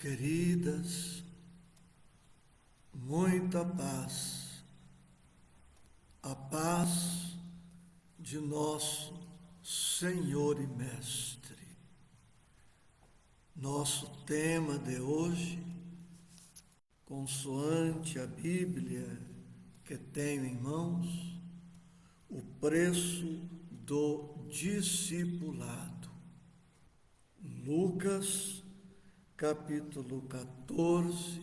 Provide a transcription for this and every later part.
queridas, muita paz, a paz de nosso Senhor e Mestre. Nosso tema de hoje, consoante a Bíblia que tenho em mãos, o preço do discipulado. Lucas, capítulo 14,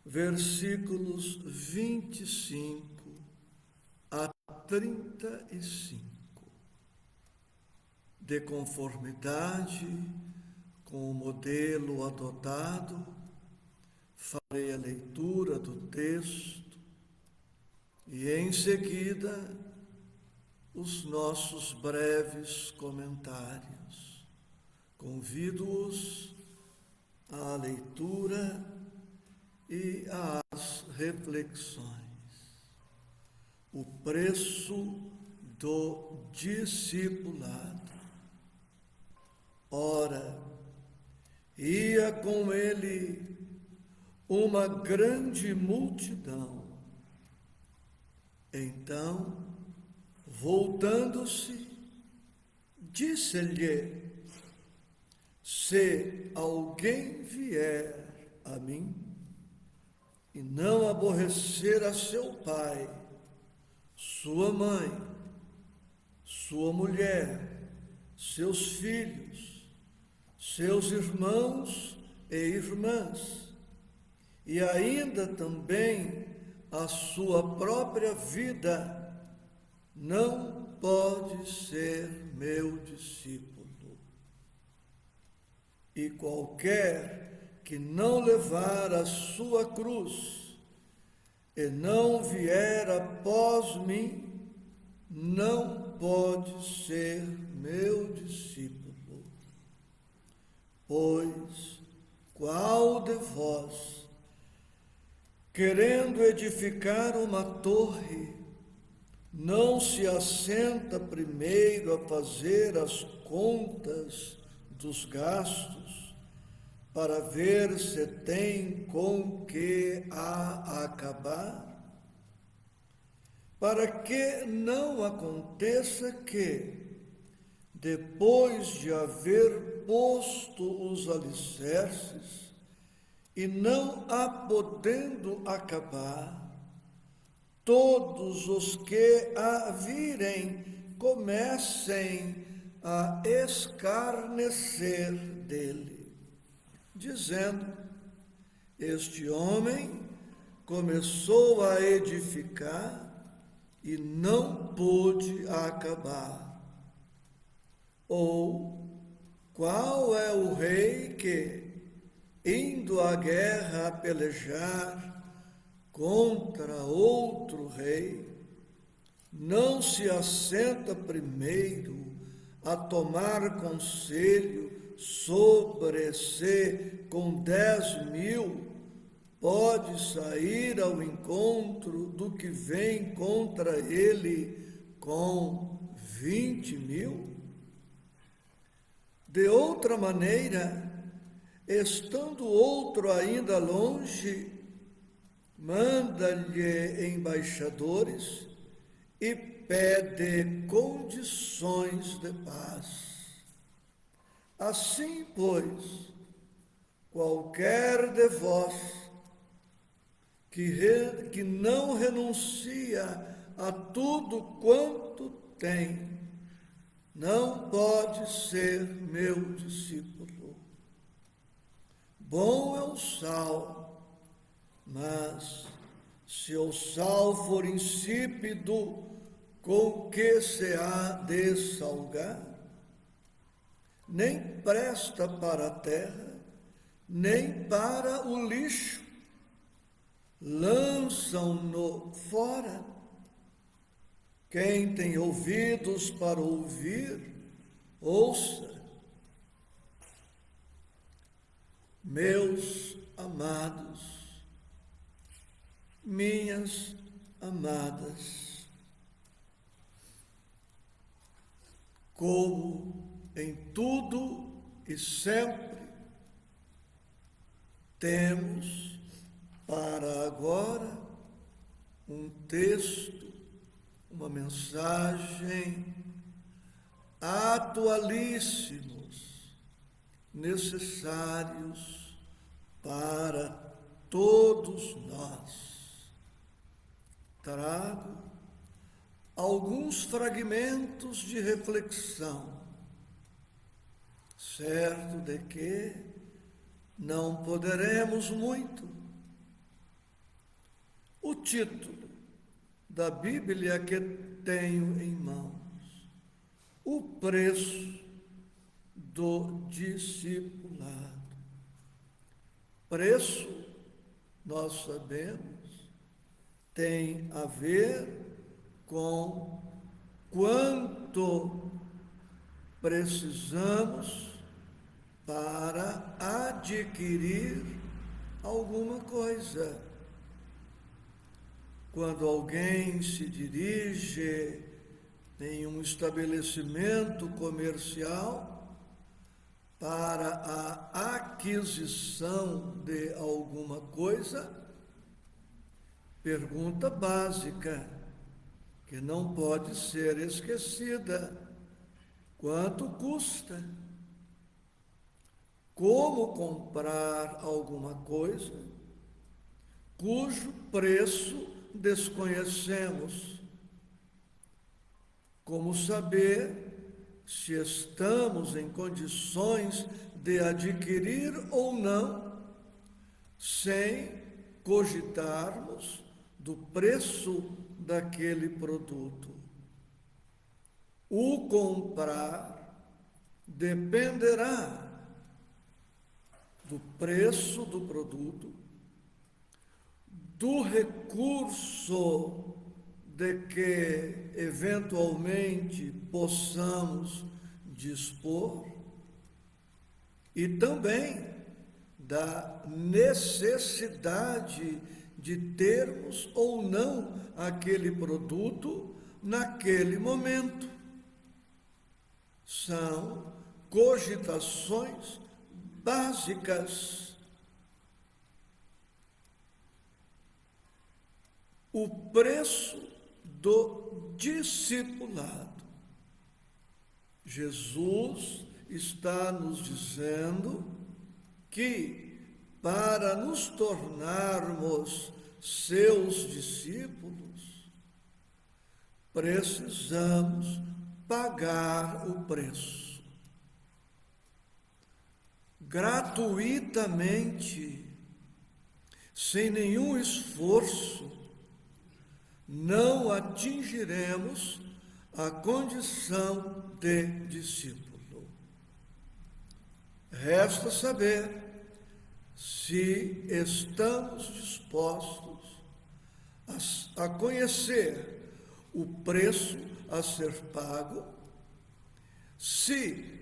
versículos 25 a 35. De conformidade com o modelo adotado, farei a leitura do texto e, em seguida, os nossos breves comentários. Convido-os à leitura e às reflexões. O preço do discipulado. Ora, ia com ele uma grande multidão. Então, voltando-se, disse-lhe: se alguém vier a mim e não aborrecer a seu pai, sua mãe, sua mulher, seus filhos, seus irmãos e irmãs, e ainda também a sua própria vida, não pode ser meu discípulo. E qualquer que não levar a sua cruz e não vier após mim, não pode ser meu discípulo. Pois qual de vós, querendo edificar uma torre, não se assenta primeiro a fazer as contas dos gastos, para ver se tem com que a acabar? Para que não aconteça que, depois de haver posto os alicerces, e não a podendo acabar, todos os que a virem comecem a escarnecer dele, dizendo: este homem começou a edificar e não pôde acabar. Ou qual é o rei que, indo à guerra a pelejar contra outro rei, não se assenta primeiro a tomar conselho sobre se com 10.000 pode sair ao encontro do que vem contra ele com 20.000? De outra maneira, estando outro ainda longe, manda-lhe embaixadores e pede condições de paz. Assim, pois, qualquer de vós que não renuncia a tudo quanto tem, não pode ser meu discípulo. Bom é o sal, mas se o sal for insípido, com que se há de salgar? Nem presta para a terra, nem para o lixo. Lançam-no fora. Quem tem ouvidos para ouvir, ouça. Meus amados, minhas amadas, como em tudo e sempre temos para agora um texto, uma mensagem atualíssimos, necessários para todos nós. Trago alguns fragmentos de reflexão, certo de que não poderemos muito. O título da Bíblia que tenho em mãos: o preço do discipulado. Preço, nós sabemos, tem a ver com quanto precisamos para adquirir alguma coisa. Quando alguém se dirige em um estabelecimento comercial para a aquisição de alguma coisa, pergunta básica, que não pode ser esquecida: quanto custa? Como comprar alguma coisa cujo preço desconhecemos? Como saber se estamos em condições de adquirir ou não, sem cogitarmos do preço daquele produto? O comprar dependerá do preço do produto, do recurso de que eventualmente possamos dispor e também da necessidade de termos ou não aquele produto naquele momento. São cogitações básicas. O preço do discipulado. Jesus está nos dizendo que para nos tornarmos seus discípulos, precisamos pagar o preço. Gratuitamente, sem nenhum esforço, não atingiremos a condição de discípulo. Resta saber se estamos dispostos a conhecer o preço a ser pago, se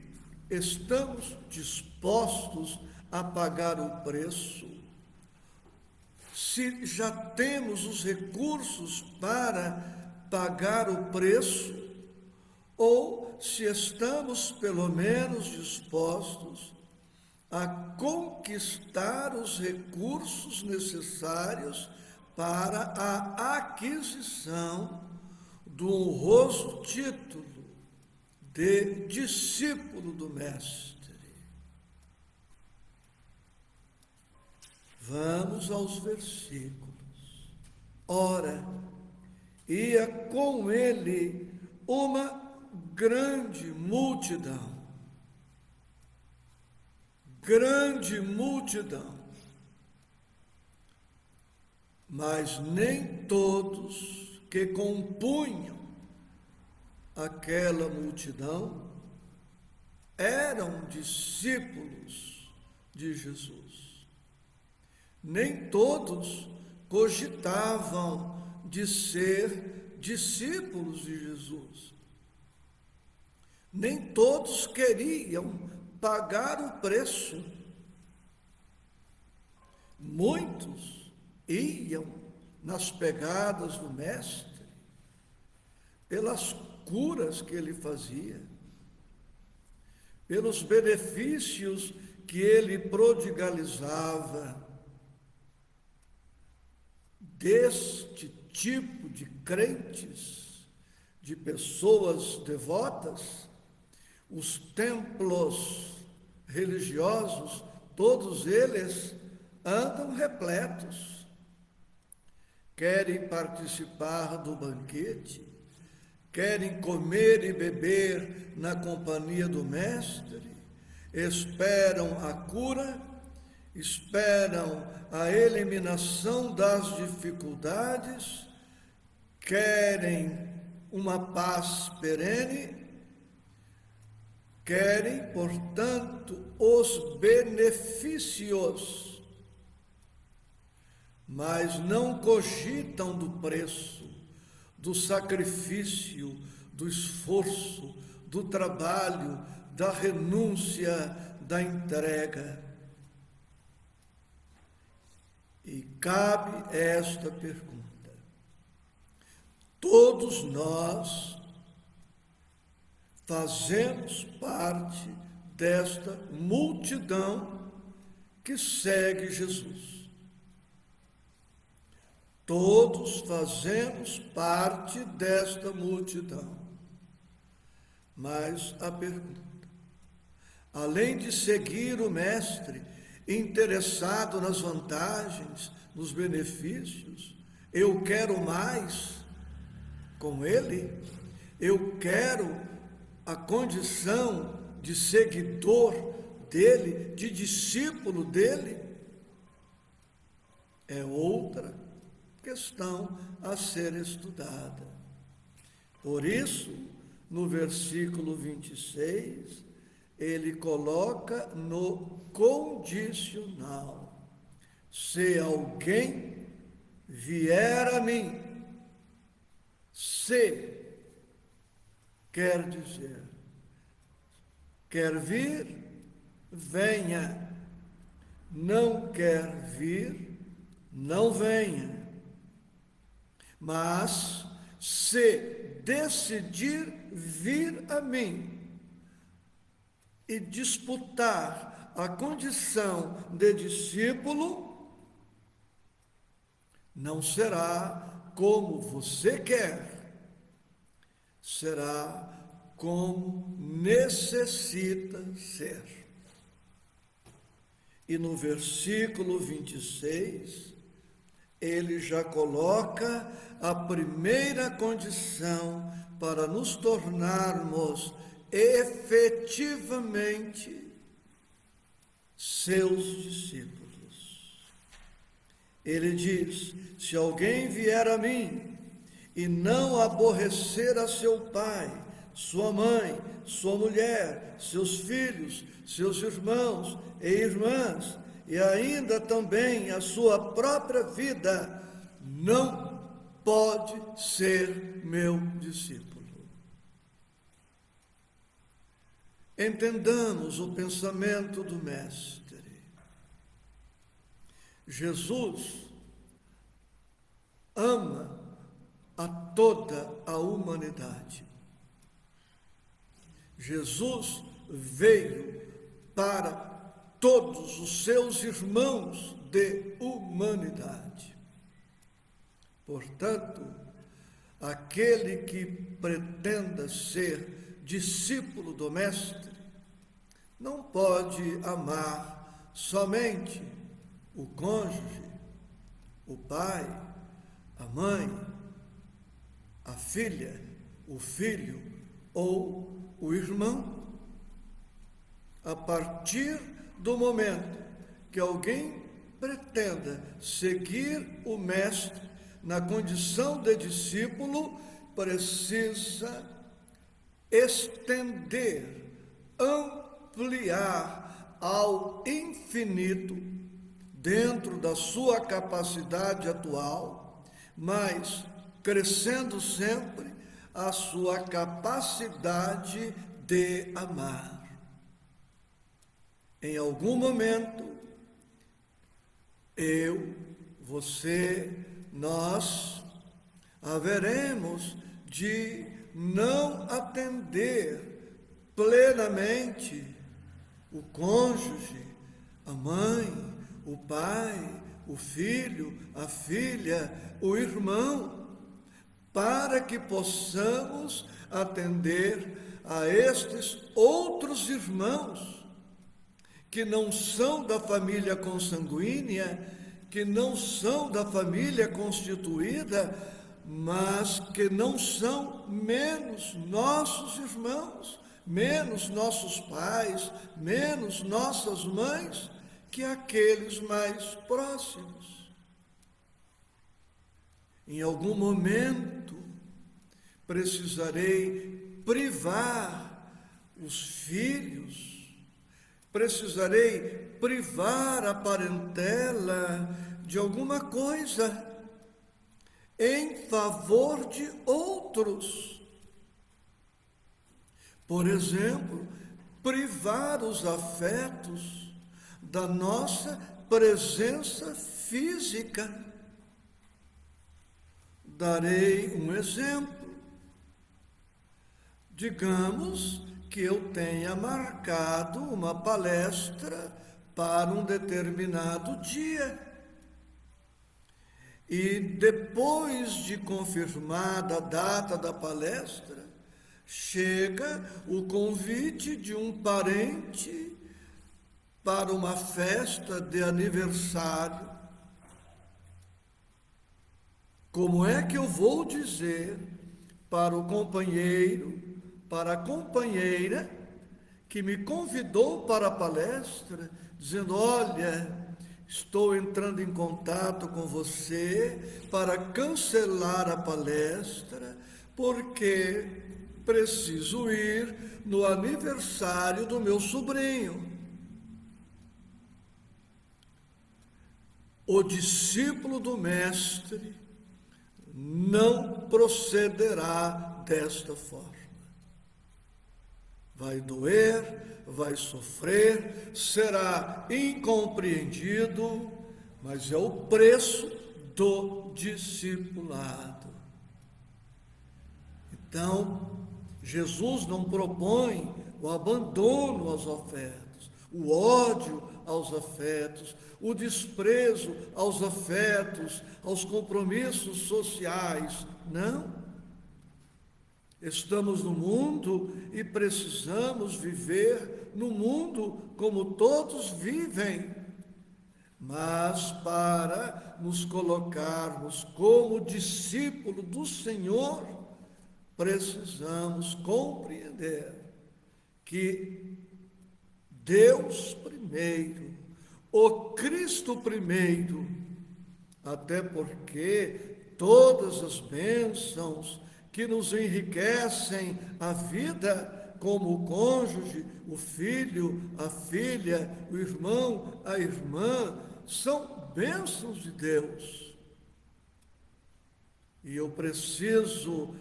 estamos dispostos a pagar o preço, se já temos os recursos para pagar o preço, ou se estamos pelo menos dispostos a conquistar os recursos necessários para a aquisição do honroso título de discípulo do Mestre. Vamos aos versículos. Ora, ia com ele uma grande multidão. Grande multidão. Mas nem todos que compunham aquela multidão eram discípulos de Jesus. Nem todos cogitavam de ser discípulos de Jesus. Nem todos queriam pagar o preço. Muitos iam nas pegadas do Mestre, pelas curas que ele fazia, pelos benefícios que ele prodigalizava, deste tipo de crentes, de pessoas devotas, os templos religiosos, todos eles andam repletos. Querem participar do banquete, querem comer e beber na companhia do Mestre, esperam a cura, esperam a eliminação das dificuldades, querem uma paz perene, querem, portanto, os benefícios, mas não cogitam do preço, do sacrifício, do esforço, do trabalho, da renúncia, da entrega. E cabe esta pergunta: todos nós fazemos parte desta multidão que segue Jesus. Todos fazemos parte desta multidão. Mas a pergunta: além de seguir o Mestre, interessado nas vantagens, nos benefícios, eu quero mais com Ele? Eu quero a condição de seguidor dele, de discípulo dele? É outra questão a ser estudada. Por isso, no versículo 26, ele coloca no condicional: se alguém vier a mim, se quer dizer, quer vir, venha, não quer vir, não venha. Mas se decidir vir a mim e disputar a condição de discípulo, não será como você quer, será como necessita ser. E no versículo 26, ele já coloca a primeira condição para nos tornarmos efetivamente seus discípulos. Ele diz: se alguém vier a mim e não aborrecer a seu pai, sua mãe, sua mulher, seus filhos, seus irmãos e irmãs, e ainda também a sua própria vida, não pode ser meu discípulo. Entendamos o pensamento do Mestre. Jesus ama a toda a humanidade. Jesus veio para todos os seus irmãos de humanidade. Portanto, aquele que pretenda ser discípulo do Mestre não pode amar somente o cônjuge, o pai, a mãe, a filha, o filho ou o irmão. A partir do momento que alguém pretenda seguir o Mestre na condição de discípulo, precisa estender, ampliar ao infinito, dentro da sua capacidade atual, mas crescendo sempre a sua capacidade de amar. Em algum momento, eu, você, nós haveremos de não atender plenamente o cônjuge, a mãe, o pai, o filho, a filha, o irmão, para que possamos atender a estes outros irmãos que não são da família consanguínea, que não são da família constituída, mas que não são menos nossos irmãos, menos nossos pais, menos nossas mães, que aqueles mais próximos. Em algum momento, precisarei privar os filhos, precisarei privar a parentela de alguma coisa em favor de outros. Por exemplo, privar os afetos da nossa presença física. Darei um exemplo. Digamos que eu tenha marcado uma palestra para um determinado dia. E depois de confirmada a data da palestra, chega o convite de um parente para uma festa de aniversário. Como é que eu vou dizer para o companheiro, para a companheira que me convidou para a palestra, dizendo: olha, estou entrando em contato com você para cancelar a palestra, porque preciso ir no aniversário do meu sobrinho. O discípulo do Mestre não procederá desta forma. Vai doer, vai sofrer, será incompreendido, mas é o preço do discipulado. Então, Jesus não propõe o abandono aos afetos, o ódio aos afetos, o desprezo aos afetos, aos compromissos sociais. Não. Estamos no mundo e precisamos viver no mundo como todos vivem. Mas para nos colocarmos como discípulo do Senhor, precisamos compreender que Deus primeiro, o Cristo primeiro, até porque todas as bênçãos que nos enriquecem a vida, como o cônjuge, o filho, a filha, o irmão, a irmã, são bênçãos de Deus. E eu preciso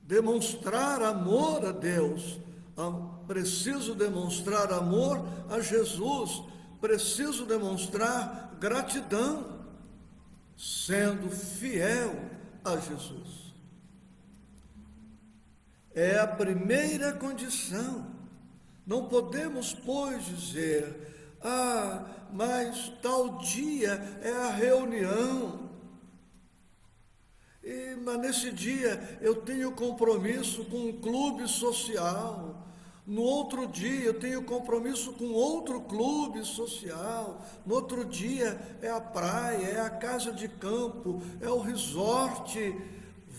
demonstrar amor a Deus, preciso demonstrar amor a Jesus, preciso demonstrar gratidão, sendo fiel a Jesus. É a primeira condição. Não podemos, pois, dizer: mas tal dia é a reunião. Mas nesse dia eu tenho compromisso com um clube social. No outro dia eu tenho compromisso com outro clube social. No outro dia é a praia, é a casa de campo, é o resort.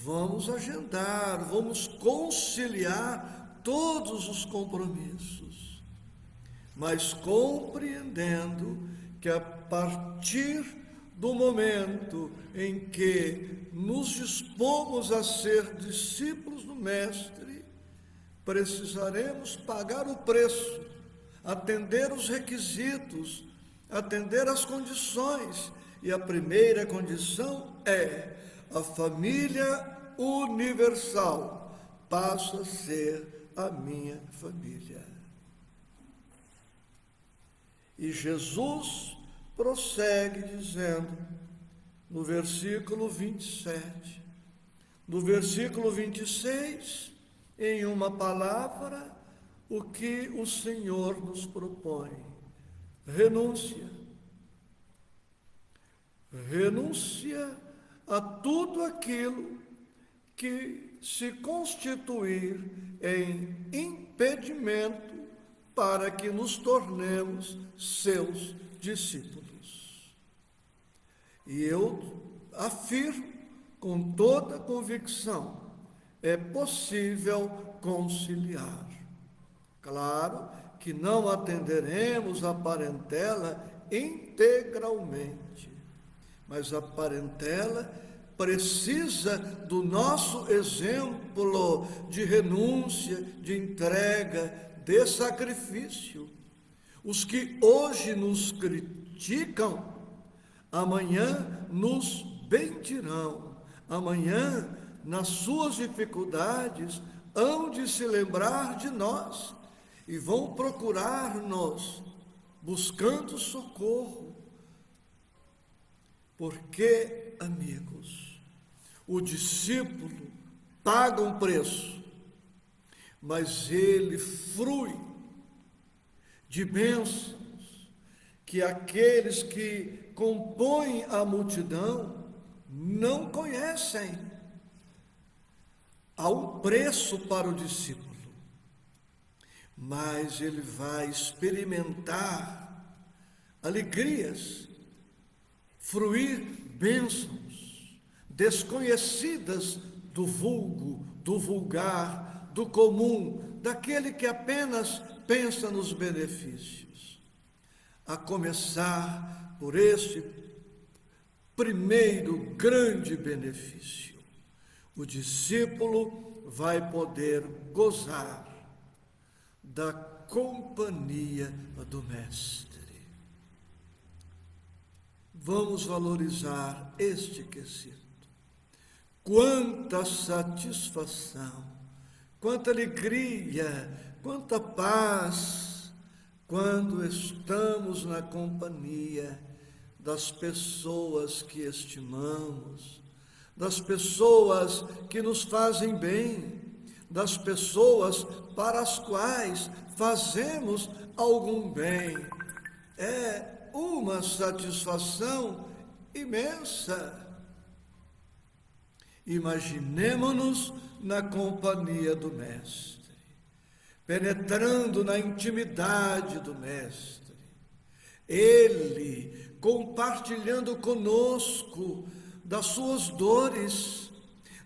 Vamos agendar, vamos conciliar todos os compromissos, mas compreendendo que a partir do momento em que nos dispomos a ser discípulos do Mestre, precisaremos pagar o preço, atender os requisitos, atender as condições, e a primeira condição é: a família universal passa a ser a minha família. E Jesus prossegue dizendo, no versículo 27, no versículo 26, em uma palavra, o que o Senhor nos propõe: renúncia. renúncia a tudo aquilo que se constituir em impedimento para que nos tornemos seus discípulos. E eu afirmo com toda convicção, é possível conciliar. Claro que não atenderemos a parentela integralmente, mas a parentela precisa do nosso exemplo de renúncia, de entrega, de sacrifício. Os que hoje nos criticam, amanhã nos bendirão. Amanhã, nas suas dificuldades, hão de se lembrar de nós e vão procurar-nos, buscando socorro. Porque, amigos, o discípulo paga um preço, mas ele frui de bênçãos que aqueles que compõem a multidão não conhecem. Há um preço para o discípulo, mas ele vai experimentar alegrias, fruir bênçãos desconhecidas do vulgo, do vulgar, do comum, daquele que apenas pensa nos benefícios. A começar por este primeiro grande benefício. O discípulo vai poder gozar da companhia do Mestre. Vamos valorizar este quesito. Quanta satisfação, quanta alegria, quanta paz, quando estamos na companhia das pessoas que estimamos, das pessoas que nos fazem bem, das pessoas para as quais fazemos algum bem. É uma satisfação imensa. Imaginemo-nos na companhia do Mestre, penetrando na intimidade do Mestre, Ele compartilhando conosco das suas dores,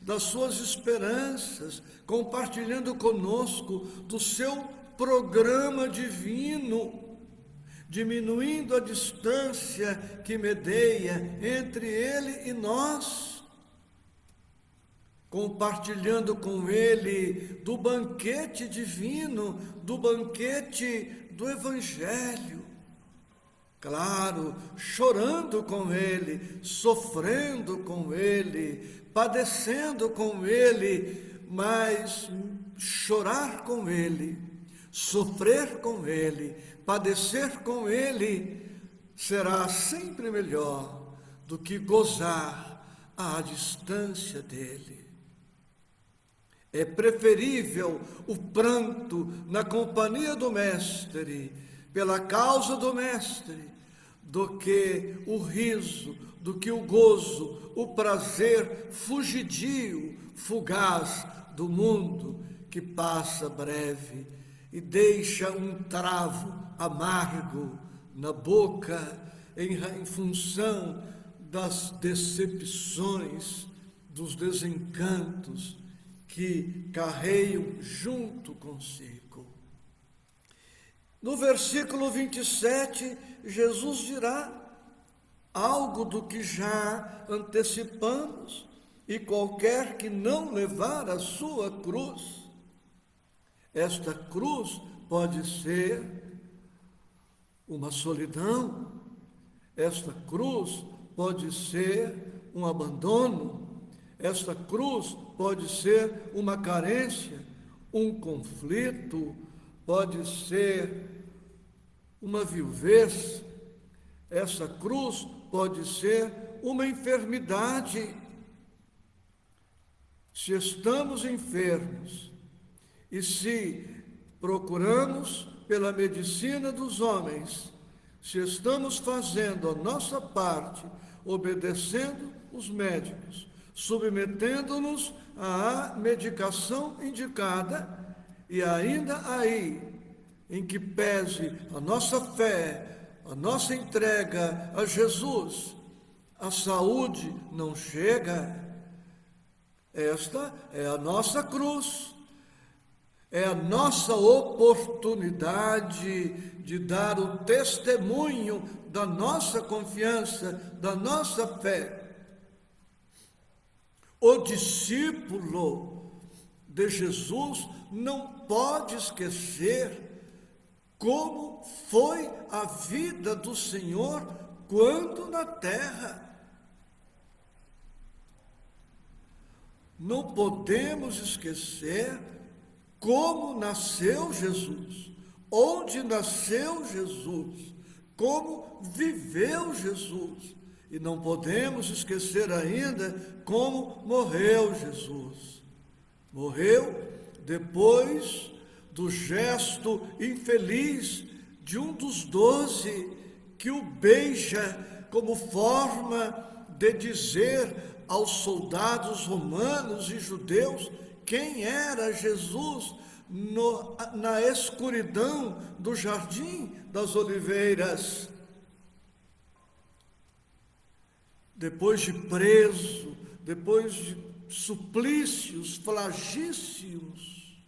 das suas esperanças, compartilhando conosco do seu programa divino, diminuindo a distância que medeia entre Ele e nós, compartilhando com Ele do banquete divino, do banquete do Evangelho. Claro, chorando com Ele, sofrendo com Ele, padecendo com Ele, mas chorar com Ele, sofrer com Ele, padecer com Ele, será sempre melhor do que gozar à distância dEle. É preferível o pranto na companhia do Mestre, pela causa do Mestre, do que o riso, do que o gozo, o prazer fugidio, fugaz do mundo que passa breve e deixa um travo amargo na boca em função das decepções, dos desencantos que carregam junto consigo. No versículo 27, Jesus dirá algo do que já antecipamos: e qualquer que não levar a sua cruz. Esta cruz pode ser uma solidão, esta cruz pode ser um abandono, esta cruz pode ser uma carência, um conflito, pode ser uma viuvez, essa cruz pode ser uma enfermidade. Se estamos enfermos e se procuramos pela medicina dos homens, se estamos fazendo a nossa parte, obedecendo os médicos, submetendo-nos à medicação indicada, e ainda aí, em que pese a nossa fé, a nossa entrega a Jesus, a saúde não chega. Esta é a nossa cruz, é a nossa oportunidade de dar o testemunho da nossa confiança, da nossa fé. O discípulo de Jesus não pode esquecer como foi a vida do Senhor quando na terra. Não podemos esquecer como nasceu Jesus, onde nasceu Jesus, como viveu Jesus. E não podemos esquecer ainda como morreu Jesus. Morreu depois do gesto infeliz de um dos 12 que o beija como forma de dizer aos soldados romanos e judeus quem era Jesus na escuridão do Jardim das Oliveiras. Depois de preso, depois de suplícios, flagícios,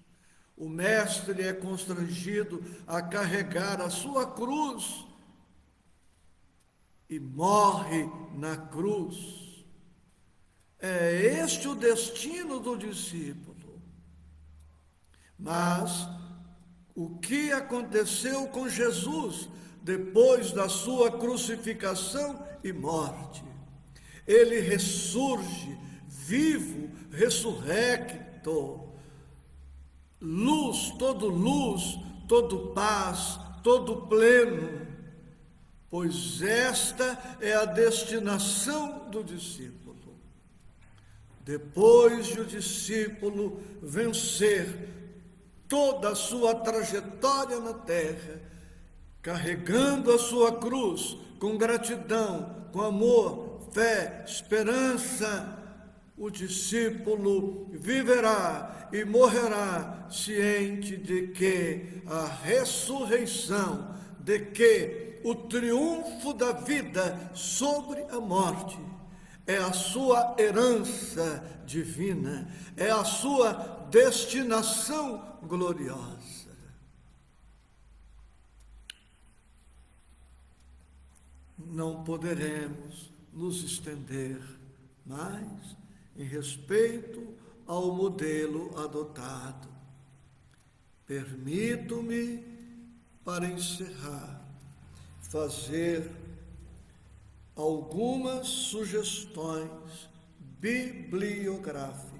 o mestre é constrangido a carregar a sua cruz e morre na cruz. É este o destino do discípulo. Mas o que aconteceu com Jesus depois da sua crucificação e morte? Ele ressurge, vivo, ressurrecto, luz, todo paz, todo pleno, pois esta é a destinação do discípulo. Depois de o discípulo vencer toda a sua trajetória na terra, carregando a sua cruz com gratidão, com amor, fé, esperança, o discípulo viverá e morrerá ciente de que a ressurreição, de que o triunfo da vida sobre a morte é a sua herança divina, é a sua destinação gloriosa. Não poderemos nos estender mais em respeito ao modelo adotado. Permito-me, para encerrar, fazer algumas sugestões bibliográficas.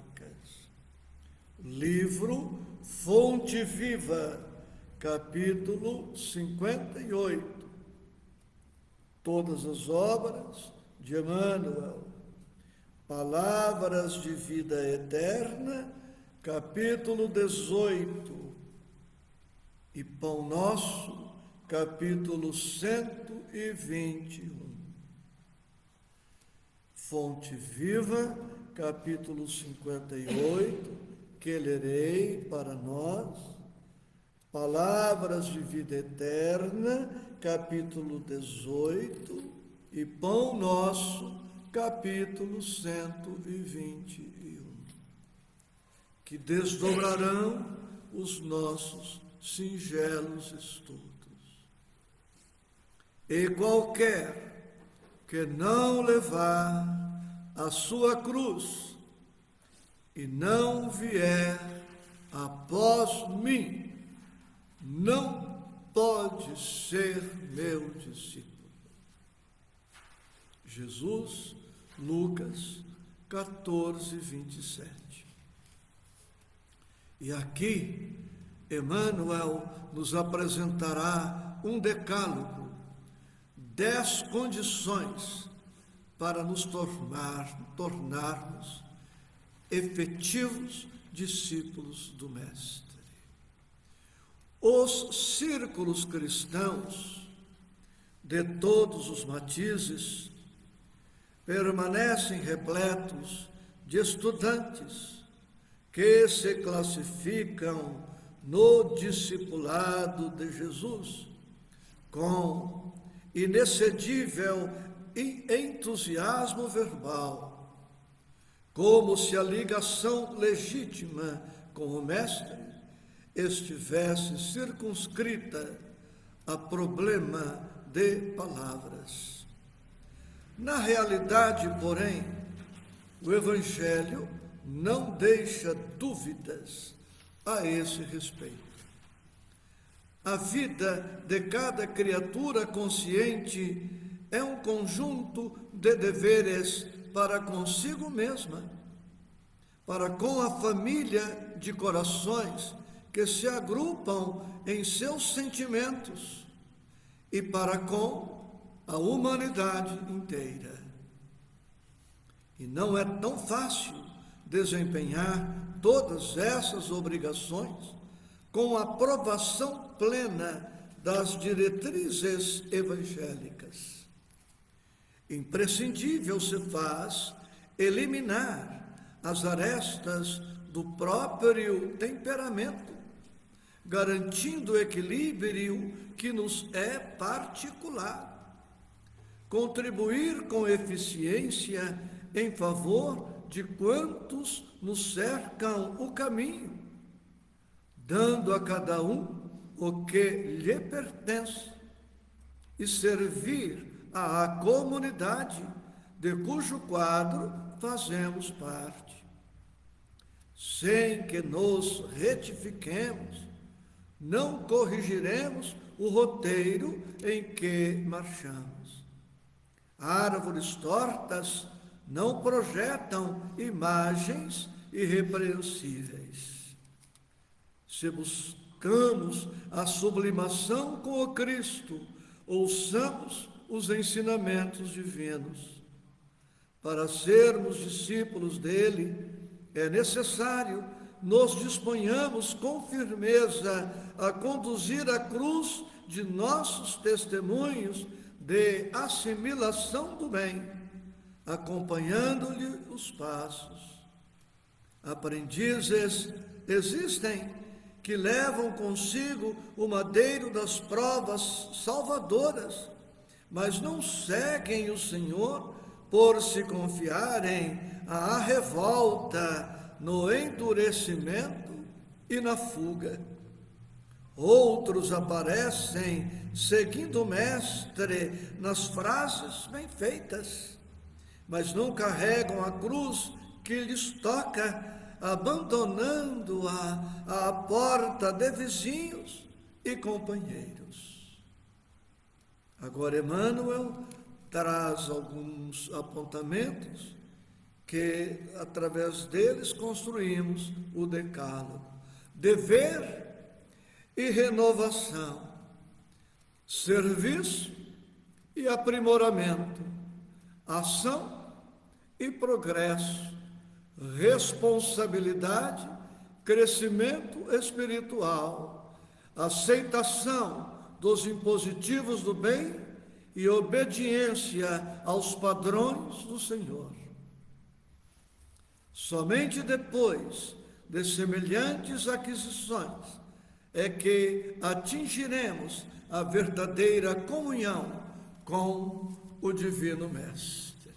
Livro Fonte Viva, capítulo 58. Todas as obras de Emmanuel. Palavras de Vida Eterna, capítulo 18. E Pão Nosso, capítulo 121. Fonte Viva, capítulo 58, que lerei para nós. Palavras de Vida Eterna, capítulo 18, e Pão Nosso, capítulo 121, que desdobrarão os nossos singelos estudos. E qualquer que não levar a sua cruz e não vier após mim, não pode ser meu discípulo. Jesus, Lucas 14, 27. E aqui, Emmanuel nos apresentará um decálogo, 10 condições para nos tornarmos efetivos discípulos do Mestre. Os círculos cristãos, de todos os matizes, permanecem repletos de estudantes que se classificam no discipulado de Jesus com inexcedível entusiasmo verbal, como se a ligação legítima com o Mestre estivesse circunscrita a problema de palavras. Na realidade, porém, o Evangelho não deixa dúvidas a esse respeito. A vida de cada criatura consciente é um conjunto de deveres para consigo mesma, para com a família de corações que se agrupam em seus sentimentos e para com a humanidade inteira. E não é tão fácil desempenhar todas essas obrigações com a aprovação plena das diretrizes evangélicas. Imprescindível se faz eliminar as arestas do próprio temperamento, garantindo o equilíbrio que nos é particular. Contribuir com eficiência em favor de quantos nos cercam o caminho, dando a cada um o que lhe pertence e servir à comunidade de cujo quadro fazemos parte. Sem que nos retifiquemos, não corrigiremos o roteiro em que marchamos. Árvores tortas não projetam imagens irrepreensíveis. Se buscamos a sublimação com o Cristo, ouçamos os ensinamentos divinos. Para sermos discípulos dele, é necessário nos disponhamos com firmeza a conduzir a cruz de nossos testemunhos de assimilação do bem, acompanhando-lhe os passos. Aprendizes existem que levam consigo o madeiro das provas salvadoras, mas não seguem o Senhor por se confiarem à revolta, no endurecimento e na fuga. Outros aparecem seguindo o Mestre nas frases bem feitas, mas não carregam a cruz que lhes toca, abandonando-a à porta de vizinhos e companheiros. Agora Emmanuel traz alguns apontamentos que, através deles, construímos o decálogo. Dever e renovação, serviço e aprimoramento, ação e progresso, responsabilidade, crescimento espiritual, aceitação dos impositivos do bem e obediência aos padrões do Senhor. Somente depois de semelhantes aquisições é que atingiremos a verdadeira comunhão com o Divino Mestre.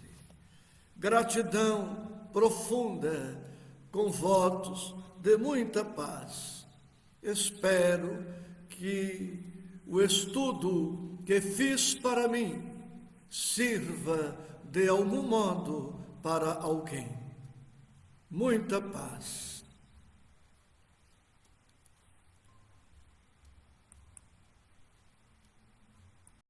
Gratidão profunda, com votos de muita paz. Espero que o estudo que fiz para mim sirva de algum modo para alguém. Muita paz.